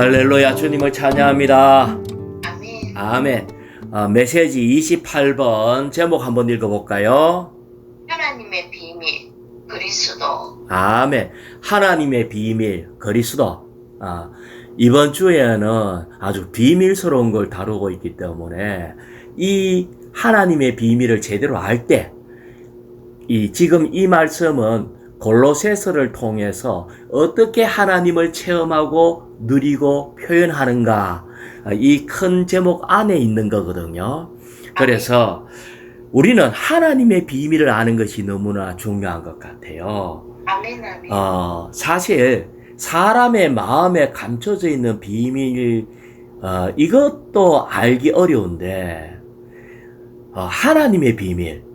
할렐루야, 주님을 찬양합니다. 아멘. 아멘. 메시지 28번 제목 한번 읽어볼까요? 하나님의 비밀 그리스도. 아멘. 하나님의 비밀 그리스도. 이번 주에는 아주 비밀스러운 걸 다루고 있기 때문에 이 하나님의 비밀을 제대로 알 때, 지금 이 말씀은 골로새서를 통해서 어떻게 하나님을 체험하고 누리고 표현하는가, 이 큰 제목 안에 있는 거거든요. 그래서 우리는 하나님의 비밀을 아는 것이 너무나 중요한 것 같아요. 아멘, 아멘. 사실 사람의 마음에 감춰져 있는 비밀, 이것도 알기 어려운데, 하나님의 비밀,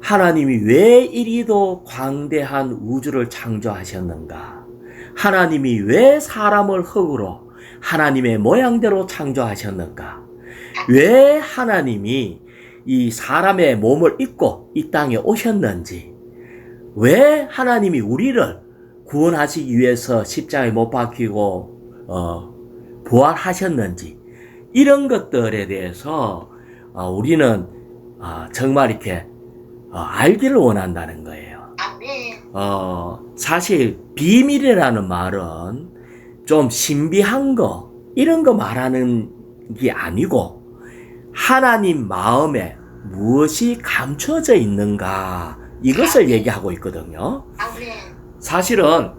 하나님이 왜 이리도 광대한 우주를 창조하셨는가? 하나님이 왜 사람을 흙으로 하나님의 모양대로 창조하셨는가? 왜 하나님이 이 사람의 몸을 입고 이 땅에 오셨는지? 왜 하나님이 우리를 구원하시기 위해서 십자가에 못 박히고 부활하셨는지? 이런 것들에 대해서 우리는 정말 이렇게 알기를 원한다는 거예요. 아멘. 사실 비밀이라는 말은 좀 신비한 거, 이런 거 말하는 게 아니고 하나님 마음에 무엇이 감춰져 있는가, 이것을 얘기하고 있거든요. 아멘. 사실은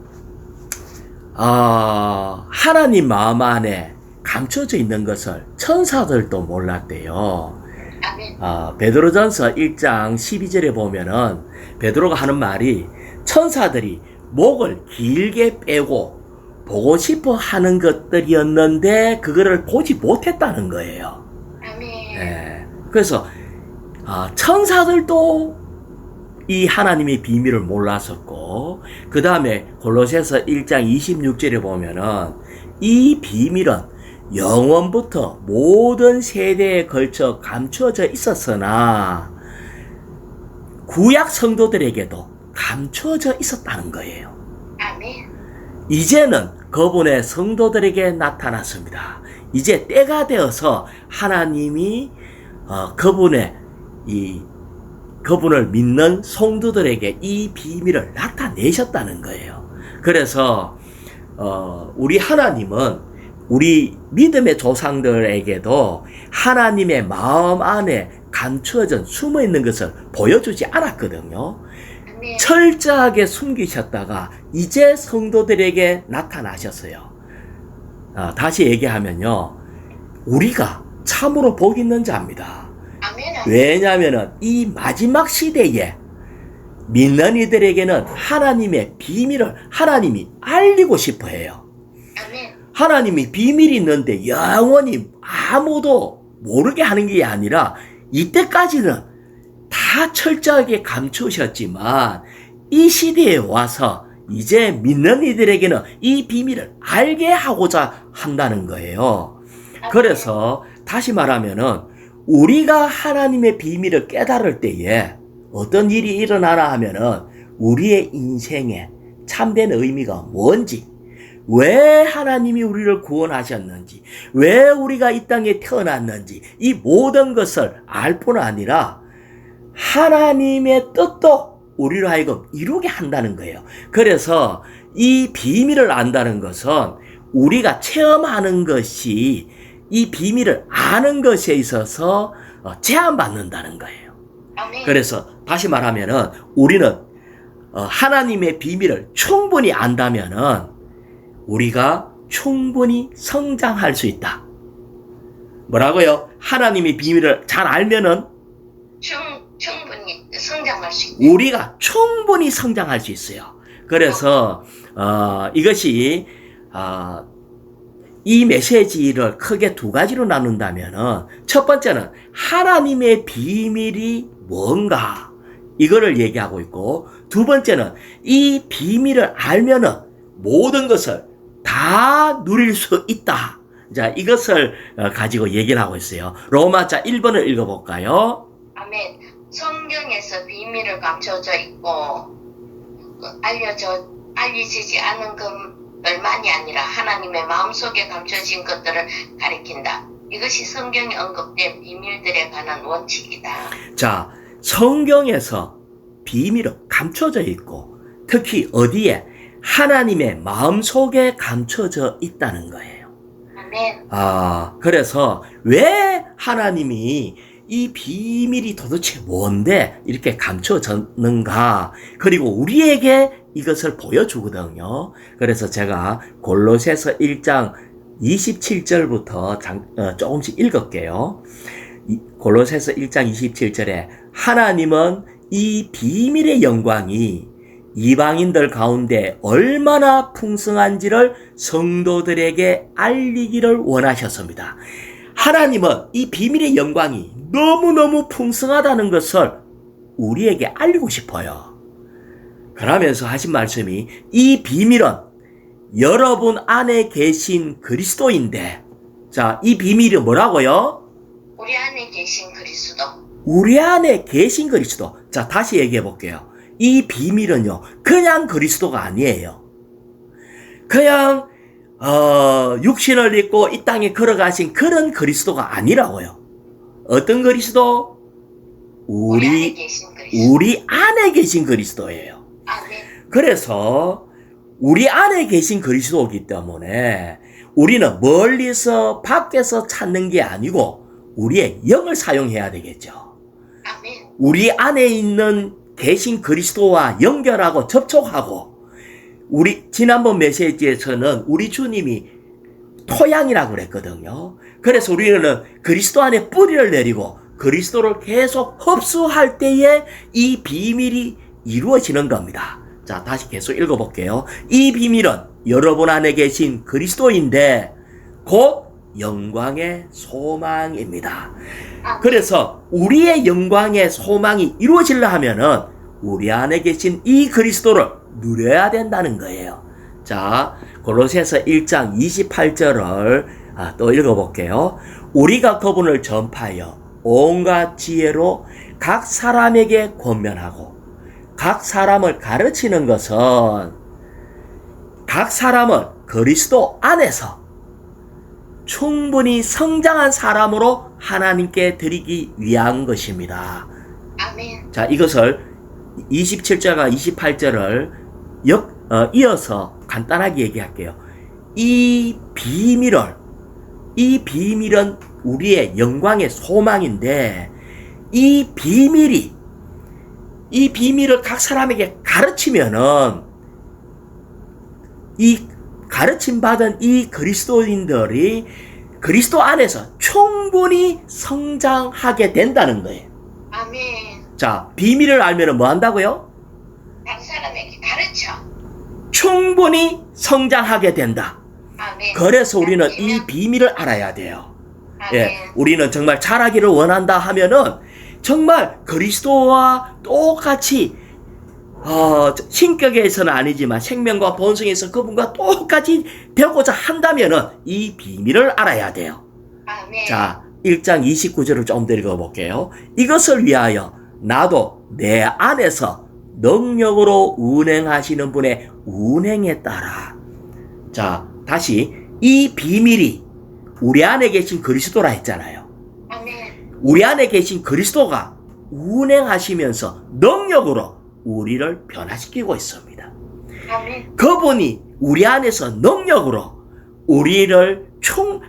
하나님 마음 안에 감춰져 있는 것을 천사들도 몰랐대요. 아멘. 베드로전서 1장 12절에 보면은 베드로가 하는 말이, 천사들이 목을 길게 빼고 보고 싶어 하는 것들이었는데 그거를 보지 못했다는 거예요. 아멘. 네. 그래서 천사들도 이 하나님의 비밀을 몰랐었고, 그 다음에 골로새서 1장 26절에 보면은 이 비밀은 영원부터 모든 세대에 걸쳐 감춰져 있었으나 구약 성도들에게도 감춰져 있었다는 거예요. 아멘. 이제는 그분의 성도들에게 나타났습니다. 이제 때가 되어서 하나님이 그분을 믿는 성도들에게 이 비밀을 나타내셨다는 거예요. 그래서 우리 하나님은 우리 믿음의 조상들에게도 하나님의 마음 안에 감추어진 숨어있는 것을 보여주지 않았거든요. 아멘. 철저하게 숨기셨다가 이제 성도들에게 나타나셨어요. 다시 얘기하면요, 우리가 참으로 복 있는 자입니다. 아멘. 왜냐하면 이 마지막 시대에 믿는 이들에게는 하나님의 비밀을 하나님이 알리고 싶어 해요. 아멘. 하나님이 비밀이 있는데 영원히 아무도 모르게 하는 게 아니라 이때까지는 다 철저하게 감추셨지만 이 시대에 와서 이제 믿는 이들에게는 이 비밀을 알게 하고자 한다는 거예요. 그래서 다시 말하면은 우리가 하나님의 비밀을 깨달을 때에 어떤 일이 일어나나 하면은 우리의 인생에 참된 의미가 뭔지, 왜 하나님이 우리를 구원하셨는지, 왜 우리가 이 땅에 태어났는지, 이 모든 것을 알 뿐 아니라 하나님의 뜻도 우리로 하여금 이루게 한다는 거예요. 그래서 이 비밀을 안다는 것은 우리가 체험하는 것이 이 비밀을 아는 것에 있어서 제한받는다는 거예요. 아멘. 그래서 다시 말하면은 우리는 하나님의 비밀을 충분히 안다면은 우리가 충분히 성장할 수 있다. 뭐라고요? 하나님의 비밀을 잘 알면은 충분히 성장할 수 있다. 우리가 충분히 성장할 수 있어요. 그래서 이것이 이 메시지를 크게 두 가지로 나눈다면은, 첫 번째는 하나님의 비밀이 뭔가, 이거를 얘기하고 있고, 두 번째는 이 비밀을 알면은 모든 것을 다 누릴 수 있다. 자, 이것을 가지고 얘기를 하고 있어요. 로마자 1번을 읽어볼까요? 아멘. 성경에서 비밀을 감춰져 있고 알려지지 않은 것 것들만이 아니라 하나님의 마음속에 감춰진 것들을 가리킨다. 이것이 성경에 언급된 비밀들에 관한 원칙이다. 자, 성경에서 비밀은 감춰져 있고 특히 어디에? 하나님의 마음속에 감춰져 있다는 거예요. 아멘. 그래서 왜 하나님이 이 비밀이 도대체 뭔데 이렇게 감춰졌는가? 그리고 우리에게 이것을 보여주거든요. 그래서 제가 골로새서 1장 27절부터 조금씩 읽을게요. 골로새서 1장 27절에 하나님은 이 비밀의 영광이 이방인들 가운데 얼마나 풍성한지를 성도들에게 알리기를 원하셨습니다. 하나님은 이 비밀의 영광이 너무너무 풍성하다는 것을 우리에게 알리고 싶어요. 그러면서 하신 말씀이 이 비밀은 여러분 안에 계신 그리스도인데, 자, 이 비밀이 뭐라고요? 우리 안에 계신 그리스도. 우리 안에 계신 그리스도. 자, 다시 얘기해 볼게요. 이 비밀은요, 그냥 그리스도가 아니에요. 그냥 육신을 입고 이 땅에 걸어가신 그런 그리스도가 아니라고요. 어떤 그리스도? 우리 안에 계신 그리스도. 우리 안에 계신 그리스도예요. 아멘. 그래서 우리 안에 계신 그리스도이기 때문에 우리는 멀리서 밖에서 찾는 게 아니고 우리의 영을 사용해야 되겠죠. 아멘. 우리 안에 계신 그리스도와 연결하고 접촉하고, 우리 지난번 메시지에서는 우리 주님이 토양이라고 그랬거든요. 그래서 우리는 그리스도 안에 뿌리를 내리고 그리스도를 계속 흡수할 때에 이 비밀이 이루어지는 겁니다. 자, 다시 계속 읽어볼게요. 이 비밀은 여러분 안에 계신 그리스도인데 곧 영광의 소망입니다. 그래서 우리의 영광의 소망이 이루어지려 하면은 우리 안에 계신 이 그리스도를 누려야 된다는 거예요. 자, 골로새서 1장 28절을 또 읽어볼게요. 우리가 그분을 전파하여 온갖 지혜로 각 사람에게 권면하고 각 사람을 가르치는 것은 각 사람을 그리스도 안에서 충분히 성장한 사람으로 하나님께 드리기 위한 것입니다. 아멘. 자, 이것을 27절과 28절을 이어서 간단하게 얘기할게요. 이 비밀은 우리의 영광의 소망인데 이 비밀을 각 사람에게 가르치면은 이 가르침 받은 이 그리스도인들이 그리스도 안에서 충분히 성장하게 된다는 거예요. 아멘. 자, 비밀을 알면 뭐 한다고요? 각 사람에게 가르쳐. 충분히 성장하게 된다. 아멘. 그래서 우리는 이 비밀을 알아야 돼요. 아멘. 예, 우리는 정말 자라기를 원한다 하면은 정말 그리스도와 똑같이 신격에서는 아니지만 생명과 본성에서 그분과 똑같이 되고자 한다면은 이 비밀을 알아야 돼요. 아멘. 자, 1장 29절을 좀 더 읽어볼게요. 이것을 위하여 나도 내 안에서 능력으로 운행하시는 분의 운행에 따라. 자, 다시 이 비밀이 우리 안에 계신 그리스도라 했잖아요. 아멘. 우리 안에 계신 그리스도가 운행하시면서 능력으로 우리를 변화시키고 있습니다. 아멘. 그분이 우리 안에서 능력으로 우리를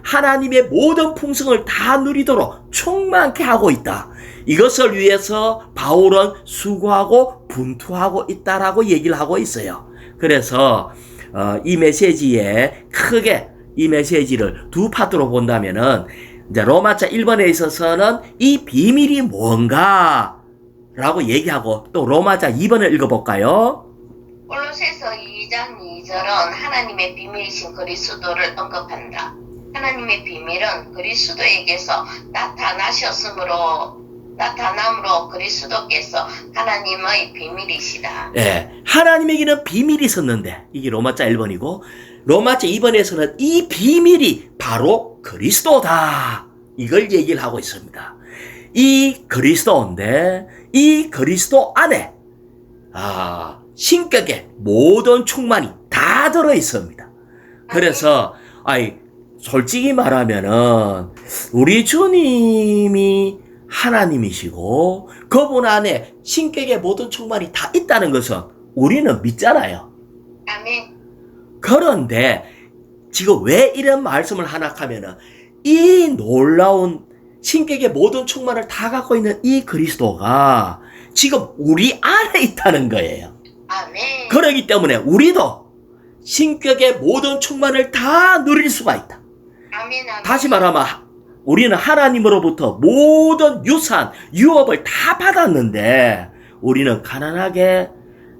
하나님의 모든 풍성을 다 누리도록 충만케 하고 있다. 이것을 위해서 바울은 수고하고 분투하고 있다라고 얘기를 하고 있어요. 그래서 이 메시지에 크게 이 메시지를 두 파트로 본다면은 이제 로마서 1번에 있어서는 이 비밀이 뭔가 라고 얘기하고 또 로마서 2번을 읽어볼까요? 골로새서 2장 2절은 하나님의 비밀이신 그리스도를 언급한다. 하나님의 비밀은 그리스도에게서 나타남으로 그리스도께서 하나님의 비밀이시다. 예, 하나님에게는 비밀이 있었는데 이게 로마서 1번이고 로마서 2번에서는 이 비밀이 바로 그리스도다. 이걸 얘기를 하고 있습니다. 이 그리스도인데 이 그리스도 안에 신격의 모든 충만이 다 들어 있습니다. 그래서 솔직히 말하면은 우리 주님이 하나님이시고 그분 안에 신격의 모든 충만이 다 있다는 것은 우리는 믿잖아요. 아멘. 그런데 지금 왜 이런 말씀을 하나 하면은 이 놀라운 신격의 모든 충만을 다 갖고 있는 이 그리스도가 지금 우리 안에 있다는 거예요. 아멘. 그러기 때문에 우리도 신격의 모든 충만을 다 누릴 수가 있다. 아멘. 아멘. 다시 말하면 우리는 하나님으로부터 모든 유산, 유업을 다 받았는데 우리는 가난하게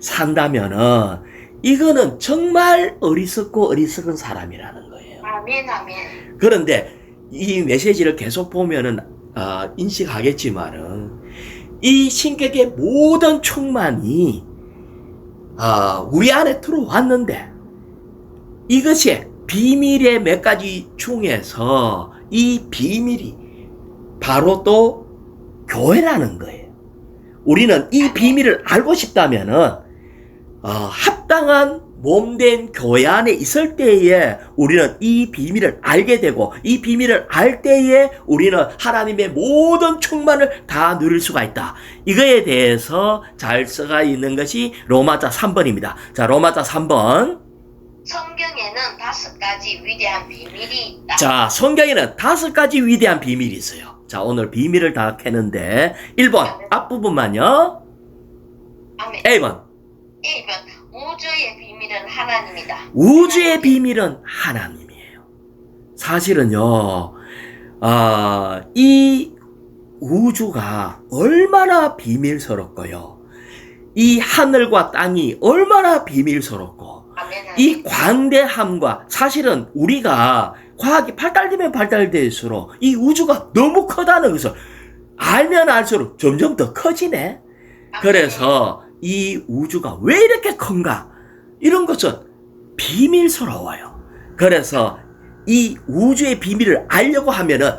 산다면은 이거는 정말 어리석고 어리석은 사람이라는 거예요. 아멘. 아멘. 그런데 이 메시지를 계속 보면은 인식하겠지만은 이 신격의 모든 충만이 우리 안에 들어왔는데 이것이 비밀의 몇 가지 중에서 이 비밀이 바로 또 교회라는 거예요. 우리는 이 비밀을 알고 싶다면은 합당한 몸된 교회 안에 있을 때에 우리는 이 비밀을 알게 되고 이 비밀을 알 때에 우리는 하나님의 모든 충만을 다 누릴 수가 있다. 이거에 대해서 잘 써가 있는 것이 로마자 3번입니다. 자, 로마자 3번. 성경에는 5가지 위대한 비밀이 있다. 자, 성경에는 5가지 위대한 비밀이 있어요. 자, 오늘 비밀을 다 캐는데 1번 앞부분만요. 아멘. 1번 1번 우주의 비밀은 하나님이다. 우주의 비밀은 하나님이에요. 사실은요, 이 우주가 얼마나 비밀스럽고요. 이 하늘과 땅이 얼마나 비밀스럽고, 아멘. 이 광대함과 사실은 우리가 과학이 발달되면 발달될수록 이 우주가 너무 크다는 것을 알면 알수록 점점 더 커지네. 그래서 이 우주가 왜 이렇게 큰가? 이런 것은 비밀스러워요. 그래서 이 우주의 비밀을 알려고 하면은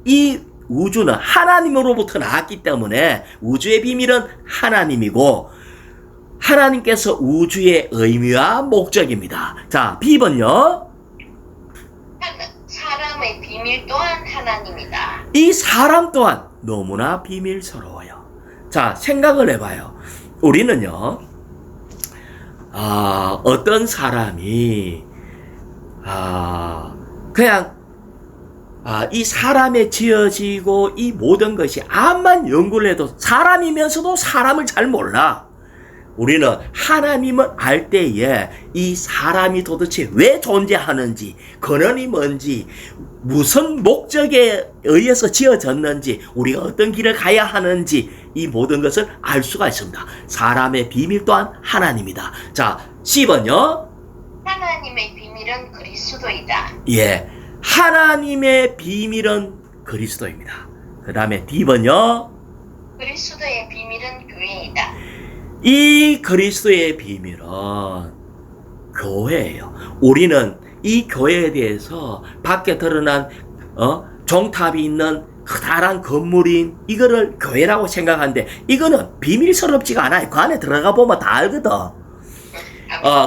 이 우주는 하나님으로부터 나왔기 때문에 우주의 비밀은 하나님이고 하나님께서 우주의 의미와 목적입니다. 자, B번요. 사람의 비밀 또한 하나님이다. 이 사람 또한 너무나 비밀스러워요. 자, 생각을 해봐요. 우리는요, 어떤 사람이, 그냥, 이 사람에 지어지고 이 모든 것이 암만 연구를 해도 사람이면서도 사람을 잘 몰라. 우리는 하나님을 알 때에 이 사람이 도대체 왜 존재하는지, 근원이 뭔지, 무슨 목적에 의해서 지어졌는지, 우리가 어떤 길을 가야 하는지 이 모든 것을 알 수가 있습니다. 사람의 비밀 또한 하나님이다. 자, C번요. 하나님의 비밀은 그리스도이다. 예, 하나님의 비밀은 그리스도입니다. 그 다음에 D번요. 그리스도의 비밀은 교회이다. 이 그리스도의 비밀은 교회예요. 우리는 이 교회에 대해서 밖에 드러난 종탑이 있는 커다란 건물인 이거를 교회라고 생각하는데 이거는 비밀스럽지가 않아요. 그 안에 들어가 보면 다 알거든.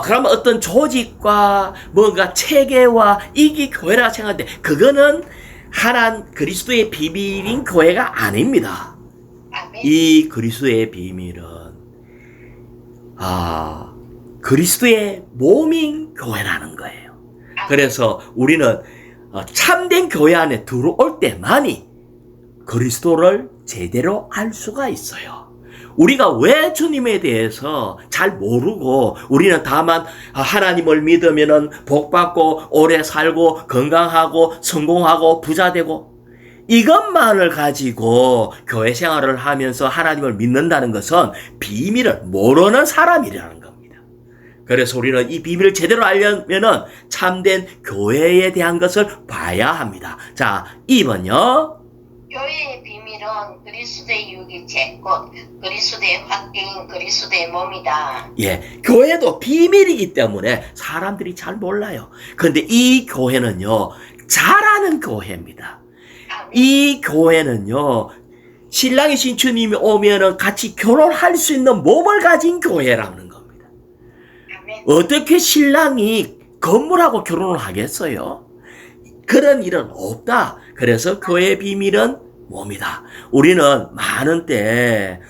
그러면 어떤 조직과 뭔가 체계와 이게 교회라고 생각하는데 그거는 그리스도의 비밀인 교회가 아닙니다. 아멘. 이 그리스도의 비밀은 그리스도의 몸인 교회라는 거예요. 그래서 우리는 참된 교회 안에 들어올 때만이 그리스도를 제대로 알 수가 있어요. 우리가 왜 주님에 대해서 잘 모르고 우리는 다만 하나님을 믿으면은 복받고 오래 살고 건강하고 성공하고 부자되고 이것만을 가지고 교회 생활을 하면서 하나님을 믿는다는 것은 비밀을 모르는 사람이라는 겁니다. 그래서 우리는 이 비밀을 제대로 알려면은 참된 교회에 대한 것을 봐야 합니다. 자, 2번요. 교회의 비밀은 그리스도의 유기체, 곧 그리스도의 확대인 그리스도의 몸이다. 예, 교회도 비밀이기 때문에 사람들이 잘 몰라요. 근데 이 교회는요, 잘하는 교회입니다. 이 교회는요, 신랑이신 주님이 오면은 같이 결혼할 수 있는 몸을 가진 교회라는 겁니다. 아멘. 어떻게 신랑이 건물하고 결혼을 하겠어요? 그런 일은 없다. 그래서 교회의 비밀은 뭡니다. 우리는 많은 때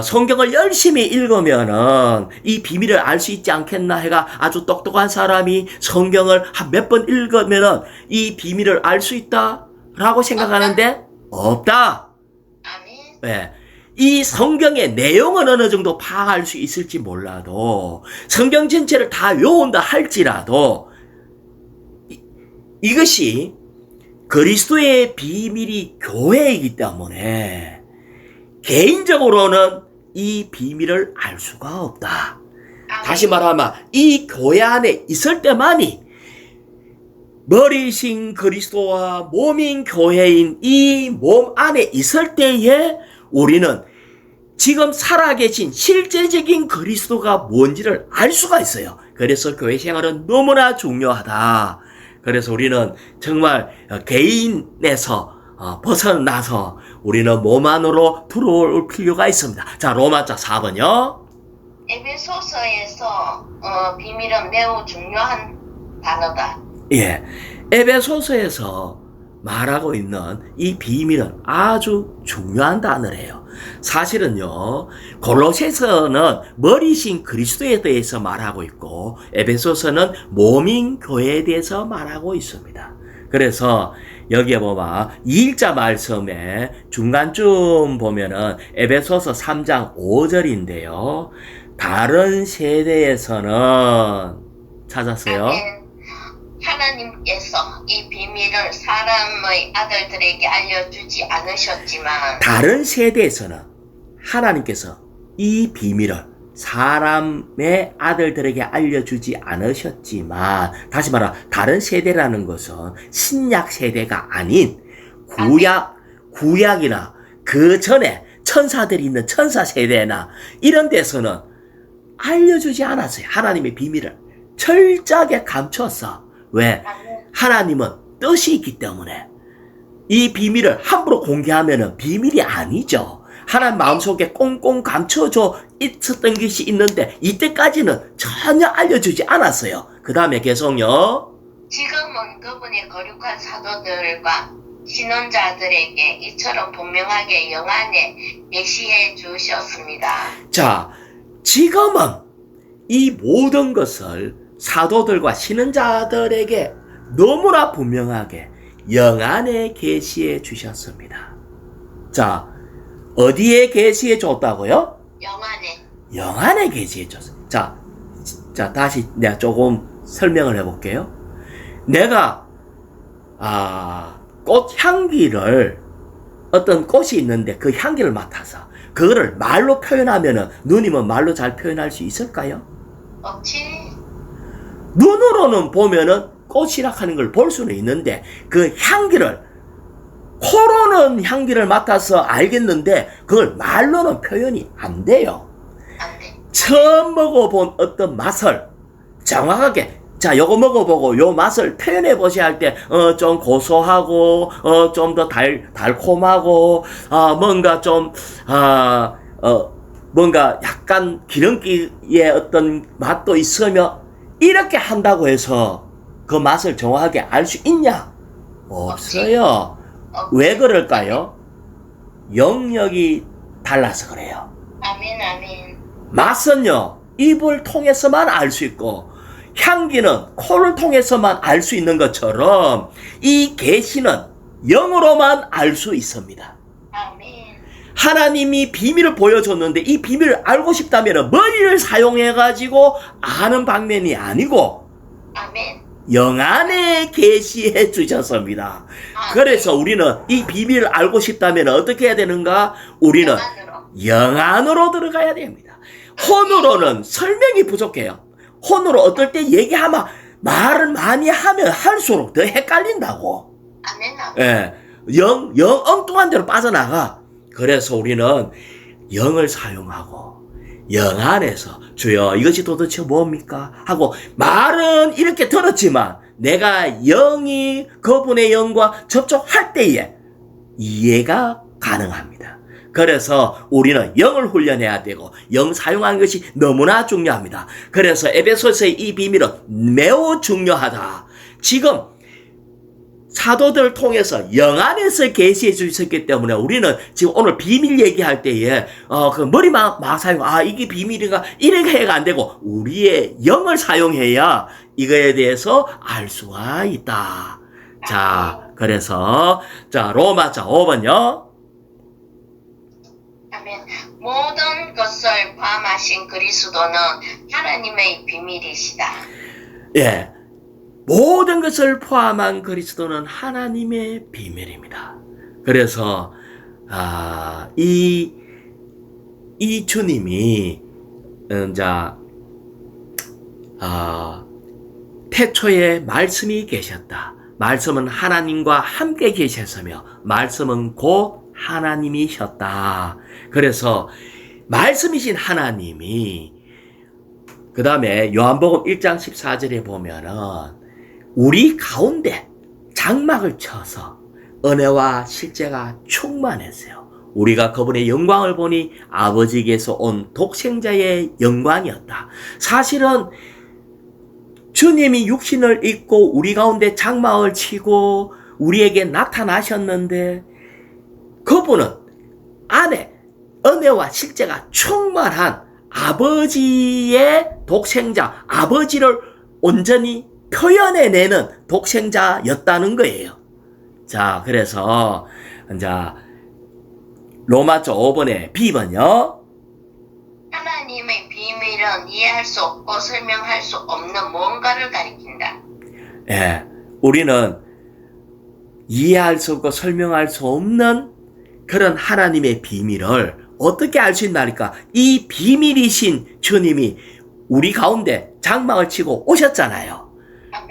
성경을 열심히 읽으면은 이 비밀을 알 수 있지 않겠나 해가 아주 똑똑한 사람이 성경을 한 몇 번 읽으면은 이 비밀을 알 수 있다라고 생각하는데 없다. 아멘. 네. 이 성경의 내용은 어느 정도 파악할 수 있을지 몰라도 성경 전체를 다 외운다 할지라도 이것이 그리스도의 비밀이 교회이기 때문에 개인적으로는 이 비밀을 알 수가 없다. 아멘. 다시 말하면 이 교회 안에 있을 때만이 머리신 그리스도와 몸인 교회인 이 몸 안에 있을 때에 우리는 지금 살아계신 실제적인 그리스도가 뭔지를 알 수가 있어요. 그래서 교회 생활은 너무나 중요하다. 그래서 우리는 정말 개인에서 벗어나서 우리는 몸 안으로 들어올 필요가 있습니다. 자, 로마자 4번요. 에베소서에서 비밀은 매우 중요한 단어다. 예, 에베소서에서 말하고 있는 이 비밀은 아주 중요한 단어래요. 사실은요, 골로새서는 머리신 그리스도에 대해서 말하고 있고 에베소서는 몸인 교회에 대해서 말하고 있습니다. 그래서 여기에 보면 2일자 말씀에 중간쯤 보면은 에베소서 3장 5절인데요. 다른 세대에서는 찾았어요. 아멘. 하나님께서 이 비밀을 사람의 아들들에게 알려주지 않으셨지만 다른 세대에서는 하나님께서 이 비밀을 사람의 아들들에게 알려주지 않으셨지만, 다시 말하 다른 세대라는 것은 신약 세대가 아닌 구약이나 그 전에 천사들이 있는 천사 세대나 이런 데서는 알려주지 않았어요. 하나님의 비밀을 철저하게 감췄어. 왜? 하나님은 뜻이 있기 때문에 이 비밀을 함부로 공개하면 비밀이 아니죠. 하나님 마음속에 꽁꽁 감춰져 있었던 것이 있는데 이때까지는 전혀 알려주지 않았어요. 그 다음에 계속요. 지금은 그분의 거룩한 사도들과 신원자들에게 이처럼 분명하게 영안에 계시해 주셨습니다. 자, 지금은 이 모든 것을 사도들과 신원자들에게 너무나 분명하게 영안에 계시해 주셨습니다. 자, 어디에 계시해 줬다고요? 영안에. 영안에 계시해 줬어요. 자, 다시 내가 조금 설명을 해볼게요. 내가 꽃 향기를, 어떤 꽃이 있는데 그 향기를 맡아서 그거를 말로 표현하면은 누님은 말로 잘 표현할 수 있을까요? 없지. 눈으로는 보면은 꽃이라 하는 걸 볼 수는 있는데 그 향기를, 코로는 향기를 맡아서 알겠는데 그걸 말로는 표현이 안 돼요. 안 돼. 처음 먹어본 어떤 맛을 정확하게, 자, 요거 먹어보고 요 맛을 표현해 보셔야 할 때, 좀 고소하고, 좀 더 달콤하고, 뭔가 좀, 뭔가 약간 기름기의 어떤 맛도 있으며, 이렇게 한다고 해서 그 맛을 정확하게 알 수 있냐? 없어요. 없지. 왜 그럴까요? 영역이 달라서 그래요. 아멘, 아멘. 맛은요, 입을 통해서만 알 수 있고, 향기는 코를 통해서만 알 수 있는 것처럼 이 계시는 영으로만 알 수 있습니다. 아멘. 하나님이 비밀을 보여줬는데 이 비밀을 알고 싶다면 머리를 사용해가지고 아는 방면이 아니고 아멘. 영안에 계시해 주셨습니다. 아멘. 그래서 우리는 이 비밀을 알고 싶다면 어떻게 해야 되는가? 우리는 영안으로. 영안으로 들어가야 됩니다. 혼으로는 설명이 부족해요. 혼으로 어떨 때 얘기하면, 말을 많이 하면 할수록 더 헷갈린다고. 아멘, 아멘. 예. 영 엉뚱한 데로 빠져나가. 그래서 우리는 영을 사용하고, 영 안에서, 주여, 이것이 도대체 뭡니까? 하고, 말은 이렇게 들었지만, 내가 그분의 영과 접촉할 때에 이해가 가능합니다. 그래서 우리는 영을 훈련해야 되고 영 사용하는 것이 너무나 중요합니다. 그래서 에베소서의 이 비밀은 매우 중요하다. 지금 사도들을 통해서 영 안에서 계시해 주셨기 때문에 우리는 지금 오늘 비밀 얘기할 때에 그 머리만 막 사용, 이게 비밀인가 이렇게 해가 안 되고 우리의 영을 사용해야 이거에 대해서 알 수가 있다. 자, 그래서 자 로마서 5번요. 아멘. 모든 것을 포함하신 그리스도는 하나님의 비밀이시다. 예. 모든 것을 포함한 그리스도는 하나님의 비밀입니다. 그래서 이 주님이 태초에 말씀이 계셨다. 말씀은 하나님과 함께 계셨으며 말씀은 곧 하나님이셨다. 그래서 말씀이신 하나님이 그 다음에 요한복음 1장 14절에 보면은 우리 가운데 장막을 쳐서 은혜와 실제가 충만했어요. 우리가 그분의 영광을 보니 아버지께서 온 독생자의 영광이었다. 사실은 주님이 육신을 입고 우리 가운데 장막을 치고 우리에게 나타나셨는데 그분은 안에 은혜와 실제가 충만한 아버지의 독생자, 아버지를 온전히 표현해내는 독생자였다는 거예요. 자, 그래서 이제 로마서 5번의 B번요. 하나님의 비밀은 이해할 수 없고 설명할 수 없는 뭔가를 가리킨다. 예, 우리는 이해할 수 없고 설명할 수 없는 그런 하나님의 비밀을 어떻게 알 수 있나니까 이 비밀이신 주님이 우리 가운데 장막을 치고 오셨잖아요.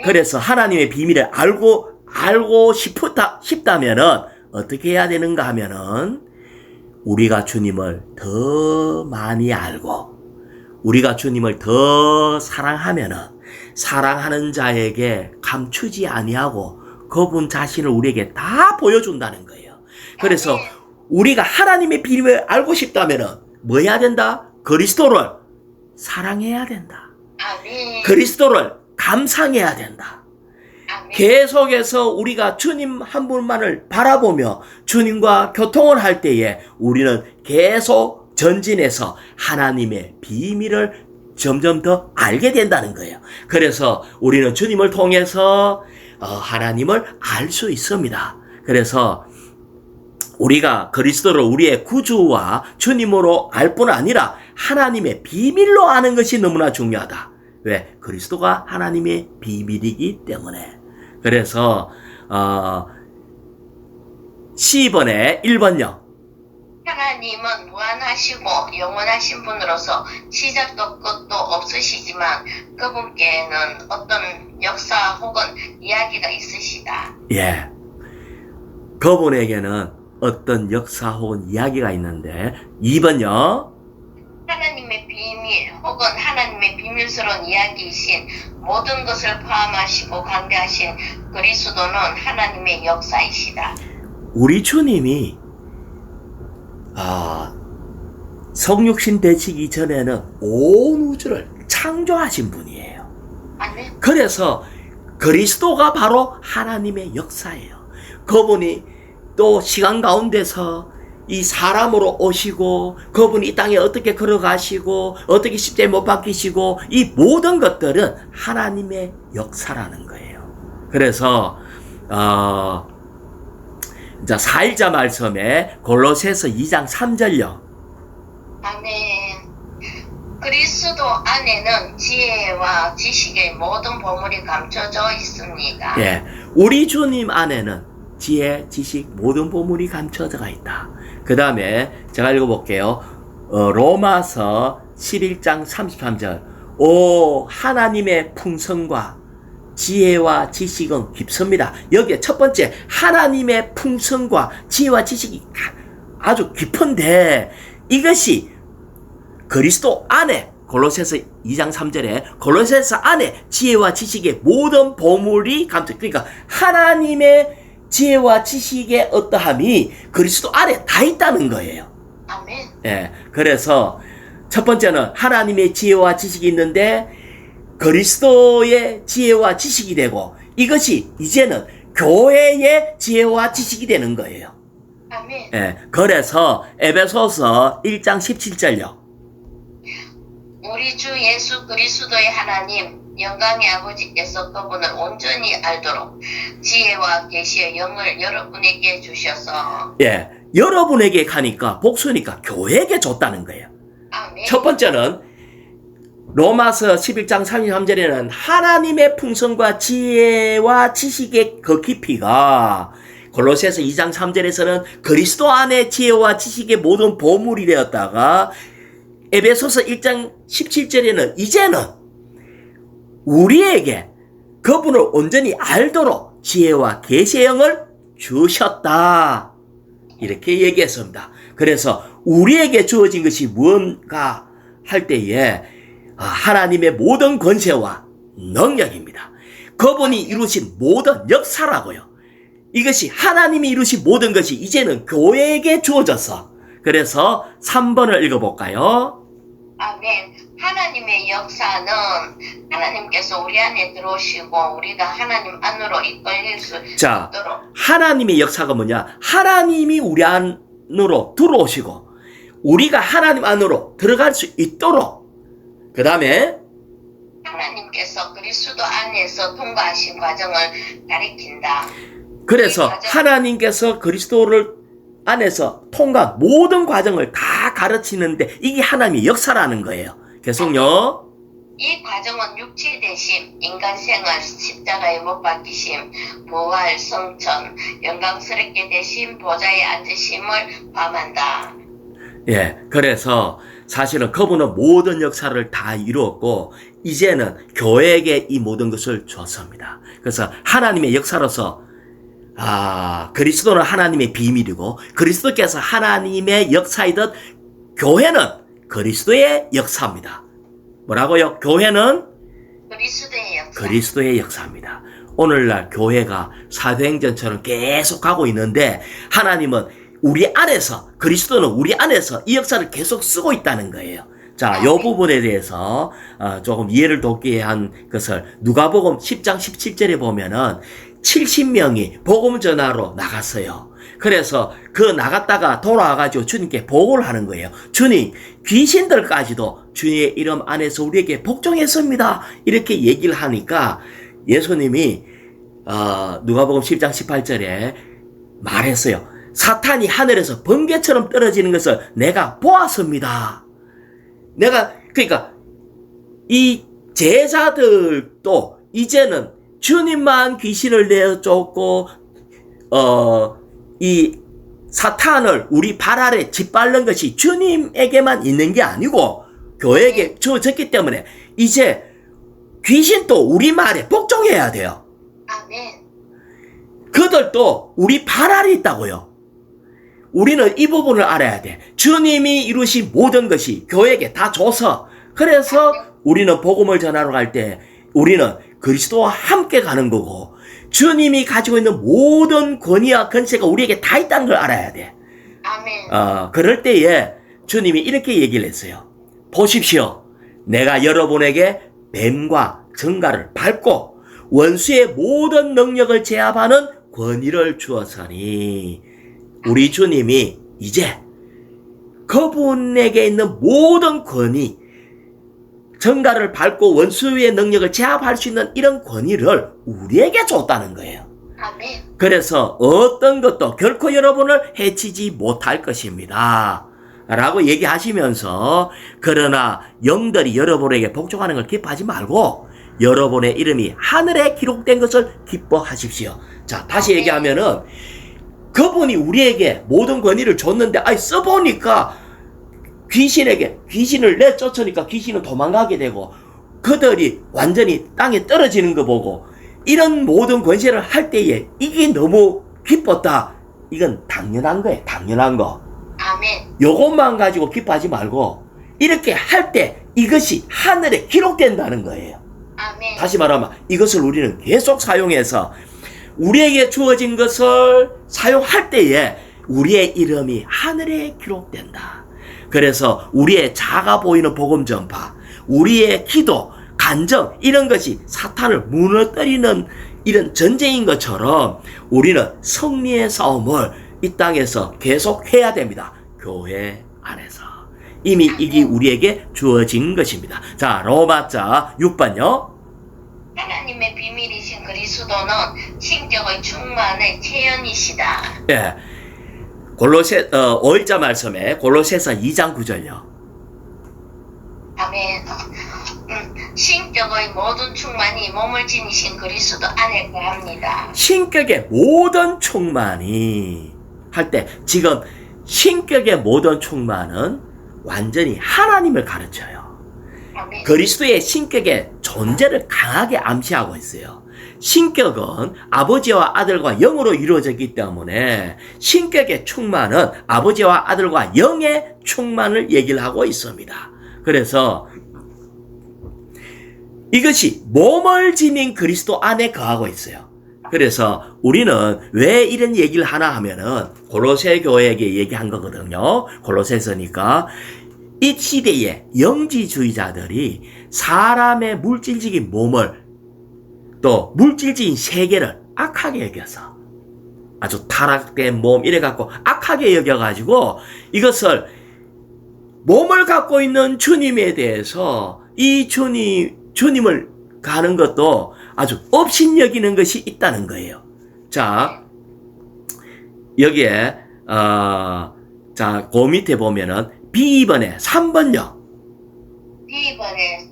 그래서 하나님의 비밀을 알고 싶다면은 어떻게 해야 되는가 하면은 우리가 주님을 더 많이 알고 우리가 주님을 더 사랑하면은 사랑하는 자에게 감추지 아니하고 그분 자신을 우리에게 다 보여준다는 거예요. 그래서 우리가 하나님의 비밀을 알고 싶다면은 뭐 해야 된다? 그리스도를 사랑해야 된다. 그리스도를 감상해야 된다. 계속해서 우리가 주님 한 분만을 바라보며 주님과 교통을 할 때에 우리는 계속 전진해서 하나님의 비밀을 점점 더 알게 된다는 거예요. 그래서 우리는 주님을 통해서 하나님을 알 수 있습니다. 그래서 우리가 그리스도를 우리의 구주와 주님으로 알 뿐 아니라 하나님의 비밀로 아는 것이 너무나 중요하다. 왜? 그리스도가 하나님의 비밀이기 때문에. 그래서 C번에 1번요. 하나님은 무한하시고 영원하신 분으로서 시작도 끝도 없으시지만 그분께는 어떤 역사 혹은 이야기가 있으시다. 예. 그분에게는 어떤 역사 혹은 이야기가 있는데 2번요. 하나님의 비밀 혹은 하나님의 비밀스러운 이야기이신 모든 것을 포함하시고 관계하신 그리스도는 하나님의 역사이시다. 우리 주님이 성육신 되시기 전에는 온 우주를 창조하신 분이에요. 아멘. 그래서 그리스도가 바로 하나님의 역사예요. 그분이 또 시간 가운데서 이 사람으로 오시고 그분이 이 땅에 어떻게 걸어가시고 어떻게 십자가에 못 박히시고 이 모든 것들은 하나님의 역사라는 거예요. 그래서 이제 4일자 말씀에 골로새서 2장 3절요. 아멘. 그리스도 안에는 지혜와 지식의 모든 보물이 감춰져 있습니다. 예, 우리 주님 안에는 지혜, 지식, 모든 보물이 감춰져 있다. 그 다음에 제가 읽어볼게요. 로마서 11장 33절. 오, 하나님의 풍성과 지혜와 지식은 깊습니다. 여기에 첫 번째, 하나님의 풍성과 지혜와 지식이 아주 깊은데, 이것이 그리스도 안에, 골로새서 2장 3절에 골로새서 안에 지혜와 지식의 모든 보물이 감춰. 그러니까 하나님의 지혜와 지식의 어떠함이 그리스도 안에 다 있다는 거예요. 아멘. 예, 그래서 첫 번째는 하나님의 지혜와 지식이 있는데 그리스도의 지혜와 지식이 되고 이것이 이제는 교회의 지혜와 지식이 되는 거예요. 아멘. 예, 그래서 에베소서 1장 17절요. 우리 주 예수 그리스도의 하나님 영광의 아버지께서 그분을 온전히 알도록 지혜와 계시의 영을 여러분에게 주셔서 예, 여러분에게 가니까 복수니까 교회에게 줬다는 거예요. 아멘. 첫 번째는 로마서 11장 33절에는 하나님의 풍성과 지혜와 지식의 그 깊이가 골로새서 2장 3절에서는 그리스도 안의 지혜와 지식의 모든 보물이 되었다가 에베소서 1장 17절에는 이제는 우리에게 그분을 온전히 알도록 지혜와 계시의 영을 주셨다. 이렇게 얘기했습니다. 그래서 우리에게 주어진 것이 무언가 할 때에 하나님의 모든 권세와 능력입니다. 그분이 이루신 모든 역사라고요. 이것이 하나님이 이루신 모든 것이 이제는 교회에게 주어졌어. 그래서 3번을 읽어볼까요? 아멘. 하나님의 역사는 하나님께서 우리 안에 들어오시고 우리가 하나님 안으로 이끌릴 수 자, 있도록. 하나님의 역사가 뭐냐? 하나님이 우리 안으로 들어오시고 우리가 하나님 안으로 들어갈 수 있도록 그 다음에 하나님께서 그리스도 안에서 통과하신 과정을 가리킨다. 그래서 하나님께서 그리스도를 안에서 통과한 모든 과정을 다 가르치는데 이게 하나님의 역사라는 거예요. 계속요. 이 과정은 육체 대심, 인간 생활, 십자가에 못 박히심, 부활, 성천, 영광스럽게 되심, 보좌에 앉으심을 포함한다. 예, 그래서 사실은 그분은 모든 역사를 다 이루었고 이제는 교회에게 이 모든 것을 줬습니다. 그래서 하나님의 역사로서 그리스도는 하나님의 비밀이고 그리스도께서 하나님의 역사이듯 교회는 그리스도의 역사입니다. 뭐라고요? 교회는 그리스도의 역사. 그리스도의 역사입니다. 오늘날 교회가 사도행전처럼 계속 가고 있는데 하나님은 우리 안에서 그리스도는 우리 안에서 이 역사를 계속 쓰고 있다는 거예요. 자, 이 부분에 대해서 조금 이해를 돕기 한 것을 누가복음 10장 17절에 보면은 70명이 복음 전하러 나갔어요. 그래서 그 나갔다가 돌아와가지고 주님께 보고를 하는 거예요. 주님, 귀신들까지도 주님의 이름 안에서 우리에게 복종했습니다. 이렇게 얘기를 하니까 예수님이 누가복음 10장 18절에 말했어요. 사탄이 하늘에서 번개처럼 떨어지는 것을 내가 보았습니다. 그러니까 이 제자들도 이제는 주님만 귀신을 내쫓고 이 사탄을 우리 발 아래 짓밟는 것이 주님에게만 있는 게 아니고 교회에게 주어졌기 때문에 이제 귀신도 우리 말에 복종해야 돼요. 아멘. 그들도 우리 발 아래 있다고요. 우리는 이 부분을 알아야 돼. 주님이 이루신 모든 것이 교회에게 다 줘서 그래서 우리는 복음을 전하러 갈 때 우리는 그리스도와 함께 가는 거고 주님이 가지고 있는 모든 권위와 권세가 우리에게 다 있다는 걸 알아야 돼. 아멘. 그럴 때에 주님이 이렇게 얘기를 했어요. 보십시오. 내가 여러분에게 뱀과 정갈을 밟고 원수의 모든 능력을 제압하는 권위를 주었으니 우리 주님이 이제 그분에게 있는 모든 권위 정갈을 밟고 원수의 능력을 제압할 수 있는 이런 권위를 우리에게 줬다는 거예요. 아멘. 그래서 어떤 것도 결코 여러분을 해치지 못할 것입니다. 라고 얘기하시면서 그러나 영들이 여러분에게 복종하는 걸 기뻐하지 말고 여러분의 이름이 하늘에 기록된 것을 기뻐하십시오. 자, 다시 얘기하면은 그분이 우리에게 모든 권위를 줬는데 써보니까 귀신을 내쫓으니까 귀신은 도망가게 되고 그들이 완전히 땅에 떨어지는 거 보고 이런 모든 권세를 할 때에 이게 너무 기뻤다. 이건 당연한 거예요. 당연한 거. 아멘. 요것만 가지고 기뻐하지 말고 이렇게 할 때 이것이 하늘에 기록된다는 거예요. 아멘. 다시 말하면 이것을 우리는 계속 사용해서 우리에게 주어진 것을 사용할 때에 우리의 이름이 하늘에 기록된다. 그래서 우리의 작아 보이는 복음 전파, 우리의 기도, 간정 이런 것이 사탄을 무너뜨리는 이런 전쟁인 것처럼 우리는 승리의 싸움을 이 땅에서 계속 해야 됩니다. 교회 안에서. 이미 이게 우리에게 주어진 것입니다. 자, 로마자 6번요. 하나님의 비밀이신 그리스도는 신격의 충만의 체현이시다. 예. 골로새 5일자 말씀에 골로새서 2장 9절요. 아멘. 신격의 모든 충만이 몸을 지니신 그리스도 안에 거합니다. 신격의 모든 충만이 할 때 지금 신격의 모든 충만은 완전히 하나님을 가르쳐요. 아멘. 그리스도의 신격의 존재를 강하게 암시하고 있어요. 신격은 아버지와 아들과 영으로 이루어졌기 때문에 신격의 충만은 아버지와 아들과 영의 충만을 얘기를 하고 있습니다. 그래서 이것이 몸을 지닌 그리스도 안에 거하고 있어요. 그래서 우리는 왜 이런 얘기를 하나 하면은 골로새 교회에게 얘기한 거거든요. 골로새서니까 이 시대의 영지주의자들이 사람의 물질적인 몸을 또 물질적인 세계를 악하게 여겨서 아주 타락된 몸 이래갖고 악하게 여겨가지고 이것을 몸을 갖고 있는 주님에 대해서 이 주님을 가는 것도 아주 업신여기는 것이 있다는 거예요. 자, 여기에 자, 그 밑에 보면은 B번에 3번요. B번에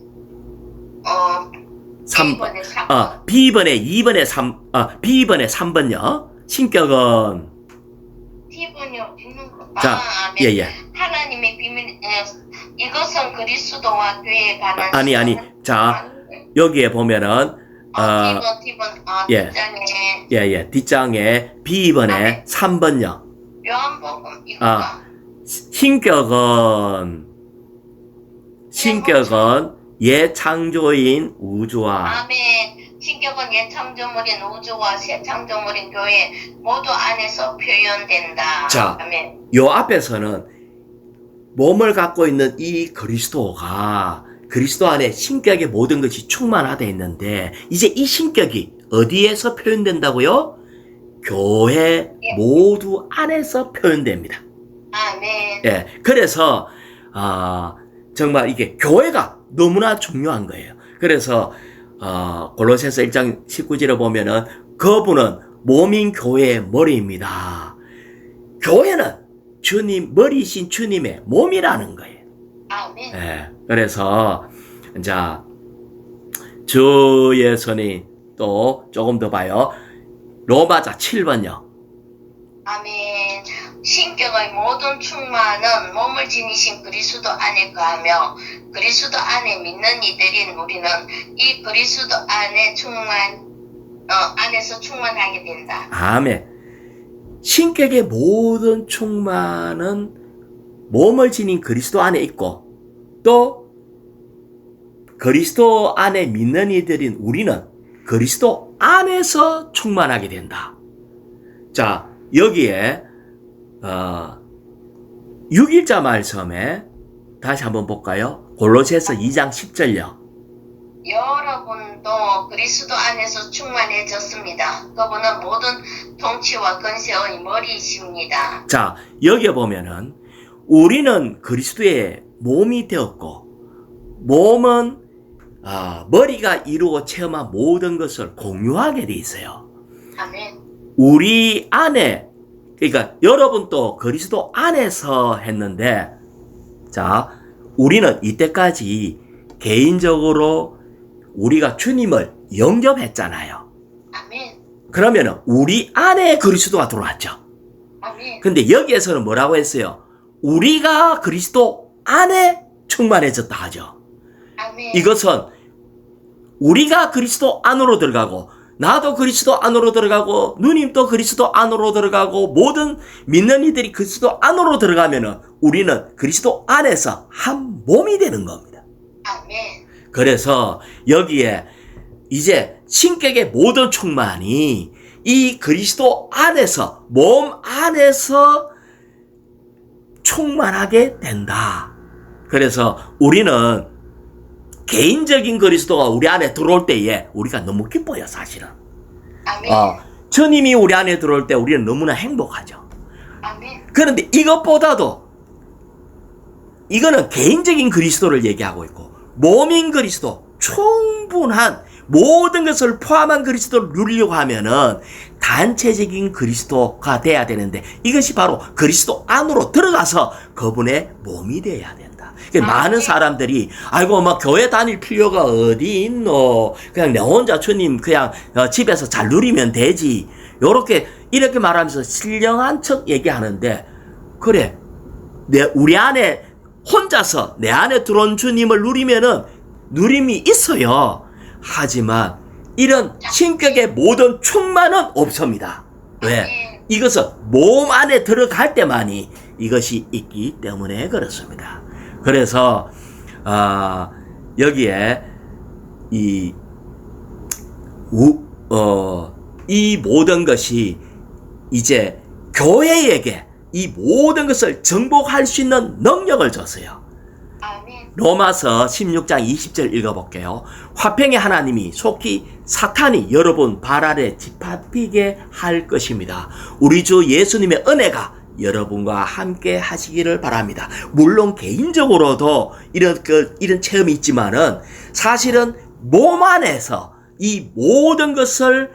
B번에 2번에 3, B번에 3번요. 신격은 T번이요. 있는 거. 자, 네. 예. 하나님의 비밀, 이것은 그리스도와 교회에 관한 아니. 자, 여기에 보면은 T번, 예. 뒷장에 뒷장에 B번에 3번요. 요한복음 이거가 신격은 예창조인 우주와 아멘. 신격은 예창조물인 우주와 새 창조물인 교회 모두 안에서 표현된다. 자, 아멘. 요 앞에서는 몸을 갖고 있는 이 그리스도가 그리스도 안에 신격의 모든 것이 충만하다 했는데 이제 이 신격이 어디에서 표현된다고요? 교회 모두 안에서 표현됩니다. 아멘. 예, 그래서 정말 이게 교회가 너무나 중요한 거예요. 그래서 골로새서 1장 19절에 보면은 그분은 몸인 교회의 머리입니다. 교회는 주님 머리이신 주님의 몸이라는 거예요. 아멘. 예, 그래서 이제 주의 손이 또 조금 더 봐요. 로마자 7번요. 아멘. 신격의 모든 충만은 몸을 지니신 그리스도 안에 거하며 그리스도 안에 믿는 이들인 우리는 이 그리스도 안에 안에서 충만하게 된다. 아멘. 신격의 모든 충만은 몸을 지닌 그리스도 안에 있고 또 그리스도 안에 믿는 이들인 우리는 그리스도 안에서 충만하게 된다. 자, 여기에 6일자 말씀에 다시 한번 볼까요? 골로새서 2장 10절요. 여러분도 그리스도 안에서 충만해졌습니다. 그분은 모든 통치와 권세의 머리이십니다. 자, 여기 보면은 우리는 그리스도의 몸이 되었고 몸은 머리가 이루고 체험한 모든 것을 공유하게 돼 있어요. 아멘. 우리 안에 그러니까 여러분도 그리스도 안에서 했는데 자, 우리는 이때까지 개인적으로 우리가 주님을 영접했잖아요. 아멘. 그러면은 우리 안에 그리스도가 들어왔죠. 아멘. 근데 여기에서는 뭐라고 했어요? 우리가 그리스도 안에 충만해졌다 하죠. 아멘. 이것은 우리가 그리스도 안으로 들어가고 나도 그리스도 안으로 들어가고 누님도 그리스도 안으로 들어가고 모든 믿는 이들이 그리스도 안으로 들어가면은 우리는 그리스도 안에서 한 몸이 되는 겁니다. 아멘. 그래서 여기에 이제 신격의 모든 충만이 이 그리스도 안에서 몸 안에서 충만하게 된다. 그래서 우리는 개인적인 그리스도가 우리 안에 들어올 때에 우리가 너무 기뻐요, 사실은. 아멘. 주님이 우리 안에 들어올 때 우리는 너무나 행복하죠. 아멘. 그런데 이것보다도 이거는 개인적인 그리스도를 얘기하고 있고, 몸인 그리스도, 충분한 모든 것을 포함한 그리스도를 누리려고 하면은 단체적인 그리스도가 돼야 되는데, 이것이 바로 그리스도 안으로 들어가서 그분의 몸이 돼야 된다. 많은 사람들이 아이고 막 교회 다닐 필요가 어디 있노, 그냥 내 혼자 주님 그냥 집에서 잘 누리면 되지, 이렇게 말하면서 신령한 척 얘기하는데, 그래 우리 안에 혼자서 내 안에 들어온 주님을 누리면은 누림이 있어요. 하지만 이런 신격의 모든 충만은 없습니다. 왜? 이것은 몸 안에 들어갈 때만이 이것이 있기 때문에 그렇습니다. 그래서 여기에 이 모든 것이 이제 교회에게 이 모든 것을 정복할 수 있는 능력을 줬어요. 아멘. 로마서 16장 20절 읽어볼게요. 화평의 하나님이 속히 사탄이 여러분 발 아래 짓밟히게 할 것입니다. 우리 주 예수님의 은혜가 여러분과 함께 하시기를 바랍니다. 물론 개인적으로도 이런 체험이 있지만은 사실은 몸 안에서 이 모든 것을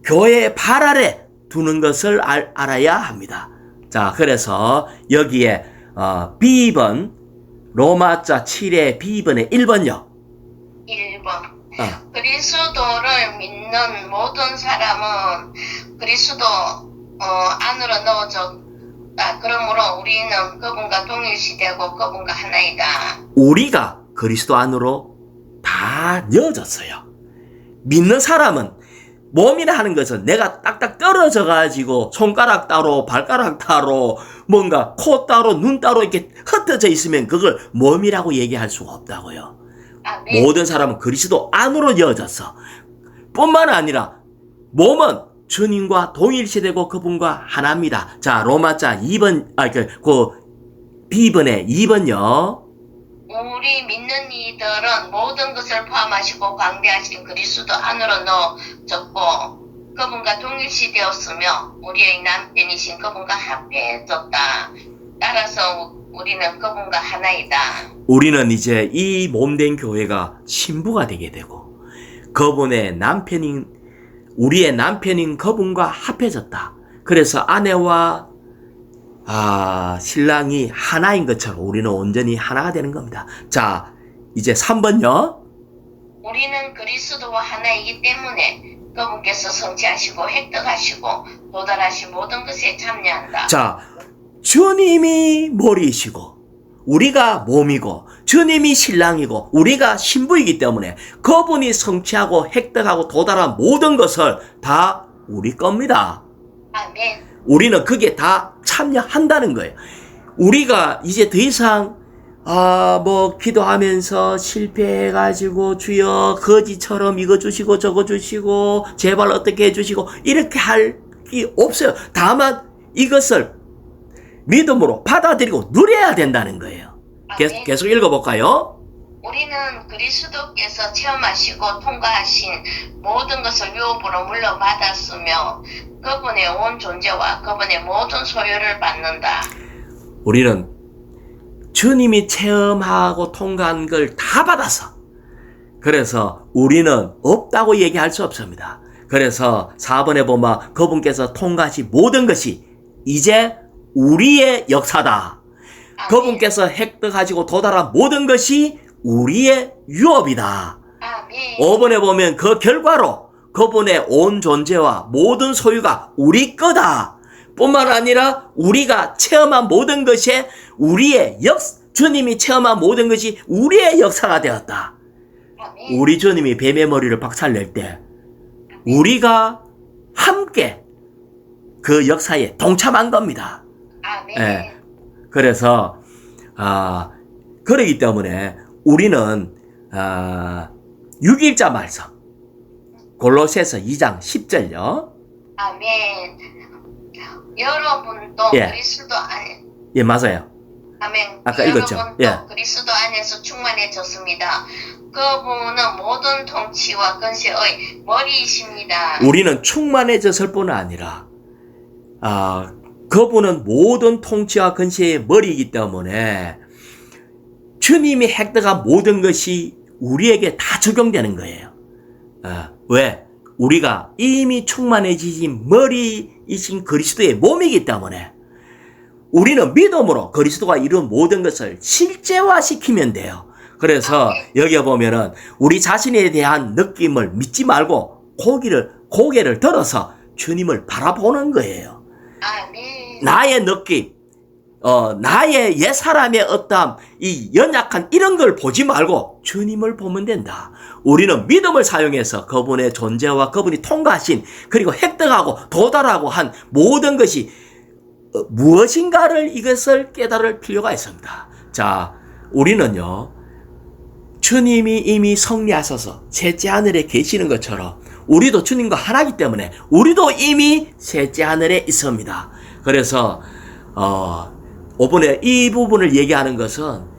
교회의 발 아래 두는 것을 알아야 합니다. 자, 그래서 여기에 B번 로마자 7의 B번의 1번요. 1번. 그리스도를 믿는 모든 사람은 그리스도 안으로 넣어졌다. 그러므로 우리는 그분과 동일시되고 그분과 하나이다. 우리가 그리스도 안으로 다 넣어졌어요. 믿는 사람은, 몸이라 하는 것은 내가 딱딱 떨어져 가지고 손가락 따로 발가락 따로 뭔가 코 따로 눈 따로 이렇게 흩어져 있으면 그걸 몸이라고 얘기할 수가 없다고요. 아멘. 모든 사람은 그리스도 안으로 이어졌어. 뿐만 아니라 몸은 주님과 동일시되고 그분과 하나입니다. 자, 로마자 2번 B번의 2번요. 우리 믿는 이들은 모든 것을 포함하시고 광대하신 그리스도 안으로 넣어졌고 그분과 동일시되었으며 우리의 남편이신 그분과 합해졌다. 따라서 우리는 그분과 하나이다. 우리는 이제 이 몸된 교회가 신부가 되게 되고 우리의 남편인 그분과 합해졌다. 그래서 아내와 신랑이 하나인 것처럼 우리는 온전히 하나가 되는 겁니다. 자, 이제 3번요. 우리는 그리스도와 하나이기 때문에 그분께서 성취하시고 획득하시고 도달하신 모든 것에 참여한다. 자, 주님이 머리이시고 우리가 몸이고 주님이 신랑이고 우리가 신부이기 때문에 그분이 성취하고 획득하고 도달한 모든 것을 다 우리 겁니다. 아멘. 우리는 그게 다 참여한다는 거예요. 우리가 이제 더 이상 기도하면서 실패해가지고 주여 거지처럼 이거 주시고 저거 주시고 제발 어떻게 해주시고 이렇게 할 게 없어요. 다만 이것을 믿음으로 받아들이고 누려야 된다는 거예요. 계속 읽어볼까요? 우리는 그리스도께서 체험하시고 통과하신 모든 것을 유업으로 물려받았으며 그분의 온 존재와 그분의 모든 소유를 받는다. 우리는 주님이 체험하고 통과한 걸 다 받아서, 그래서 우리는 없다고 얘기할 수 없습니다. 그래서 4번에 보면 그분께서 통과하신 모든 것이 이제 우리의 역사다. 아멘. 그분께서 획득하시고 도달한 모든 것이 우리의 유업이다. 아멘. 5번에 보면 그 결과로 그분의 온 존재와 모든 소유가 우리 거다. 뿐만 아니라 우리가 체험한 모든 것이 주님이 체험한 모든 것이 우리의 역사가 되었다. 아멘. 우리 주님이 뱀의 머리를 박살낼 때 우리가 함께 그 역사에 동참한 겁니다. 아멘. 예. 그래서 그러기 때문에 우리는 6일자 말씀 골로새서 2장 10절요. 아멘. 여러분도 그리스도 안에. 예, 맞아요. 아멘. 아까 읽었죠? 여러분도 예. 그리스도 안에서 충만해졌습니다. 그분은 모든 통치와 권세의 머리이십니다. 우리는 충만해졌을 뿐 아니라 그분은 모든 통치와 권세의 머리이기 때문에 주님이 획득한 모든 것이 우리에게 다 적용되는 거예요. 왜? 우리가 이미 충만해지신 머리이신 그리스도의 몸이기 때문에 우리는 믿음으로 그리스도가 이룬 모든 것을 실제화시키면 돼요. 그래서 여기 보면은 우리 자신에 대한 느낌을 믿지 말고 고개를 들어서 주님을 바라보는 거예요. 아멘. 나의 느낌, 나의 옛사람의 어떤 이 연약한 이런 걸 보지 말고 주님을 보면 된다. 우리는 믿음을 사용해서 그분의 존재와 그분이 통과하신 그리고 획득하고 도달하고 한 모든 것이 무엇인가를 이것을 깨달을 필요가 있습니다. 자, 우리는요, 주님이 이미 승리하셔서 셋째 하늘에 계시는 것처럼 우리도 주님과 하나이기 때문에 우리도 이미 셋째 하늘에 있습니다. 그래서 이번에 이 부분을 얘기하는 것은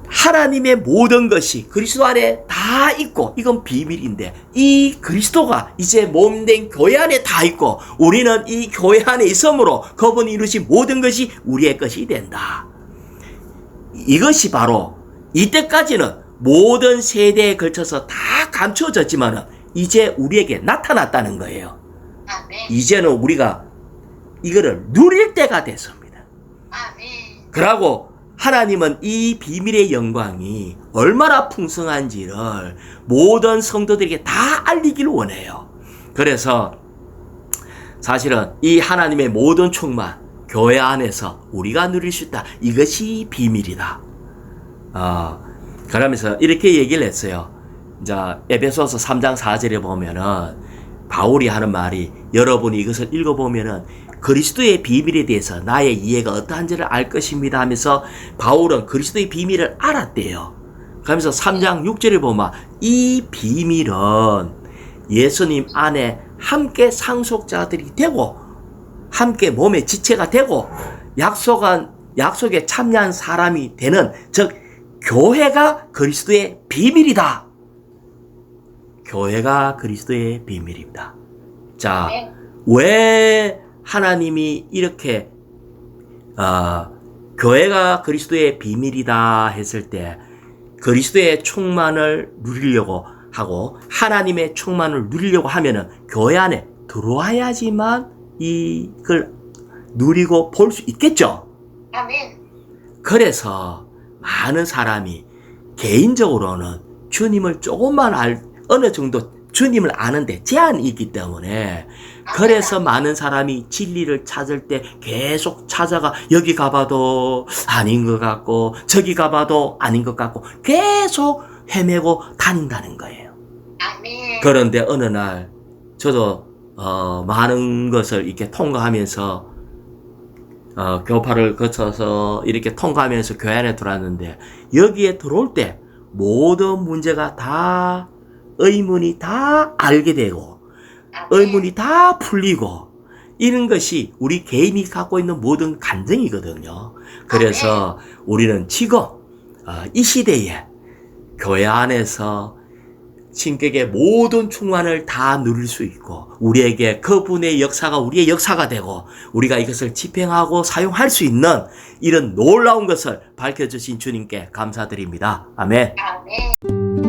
하나님의 모든 것이 그리스도 안에 다 있고 이건 비밀인데 이 그리스도가 이제 몸된 교회 안에 다 있고 우리는 이 교회 안에 있으므로 그분이 이루신 모든 것이 우리의 것이 된다. 이것이 바로 이때까지는 모든 세대에 걸쳐서 다 감추어졌지만 이제 우리에게 나타났다는 거예요. 아멘. 이제는 우리가 이거를 누릴 때가 됐습니다. 아멘. 그러고 하나님은 이 비밀의 영광이 얼마나 풍성한지를 모든 성도들에게 다 알리기를 원해요. 그래서 사실은 이 하나님의 모든 충만 교회 안에서 우리가 누릴 수 있다. 이것이 비밀이다. 그러면서 이렇게 얘기를 했어요. 자, 에베소서 3장 4절에 보면은 바울이 하는 말이 여러분이 이것을 읽어보면은 그리스도의 비밀에 대해서 나의 이해가 어떠한지를 알 것입니다 하면서 바울은 그리스도의 비밀을 알았대요. 그러면서 3장 6절에 보면 이 비밀은 예수님 안에 함께 상속자들이 되고 함께 몸의 지체가 되고 약속에 참여한 사람이 되는 즉 교회가 그리스도의 비밀이다. 교회가 그리스도의 비밀입니다. 자, 왜 하나님이 이렇게 교회가 그리스도의 비밀이다 했을 때 그리스도의 충만을 누리려고 하고 하나님의 충만을 누리려고 하면은 교회 안에 들어와야지만 이걸 누리고 볼 수 있겠죠. 아멘. 그래서 많은 사람이 개인적으로는 주님을 조금만 어느 정도 주님을 아는데 제한이 있기 때문에 그래서 많은 사람이 진리를 찾을 때 계속 찾아가 여기 가봐도 아닌 것 같고 저기 가봐도 아닌 것 같고 계속 헤매고 다닌다는 거예요. 아멘. 그런데 어느 날 저도 많은 것을 이렇게 통과하면서 교파를 거쳐서 이렇게 통과하면서 교회 안에 들어왔는데 여기에 들어올 때 모든 문제가 다 의문이 다 알게 되고 의문이 다 풀리고 이런 것이 우리 개인이 갖고 있는 모든 감정이거든요. 그래서 우리는 지금 이 시대에 교회 안에서 신격의 모든 충만을 다 누릴 수 있고 우리에게 그분의 역사가 우리의 역사가 되고 우리가 이것을 집행하고 사용할 수 있는 이런 놀라운 것을 밝혀주신 주님께 감사드립니다. 아멘. 아멘.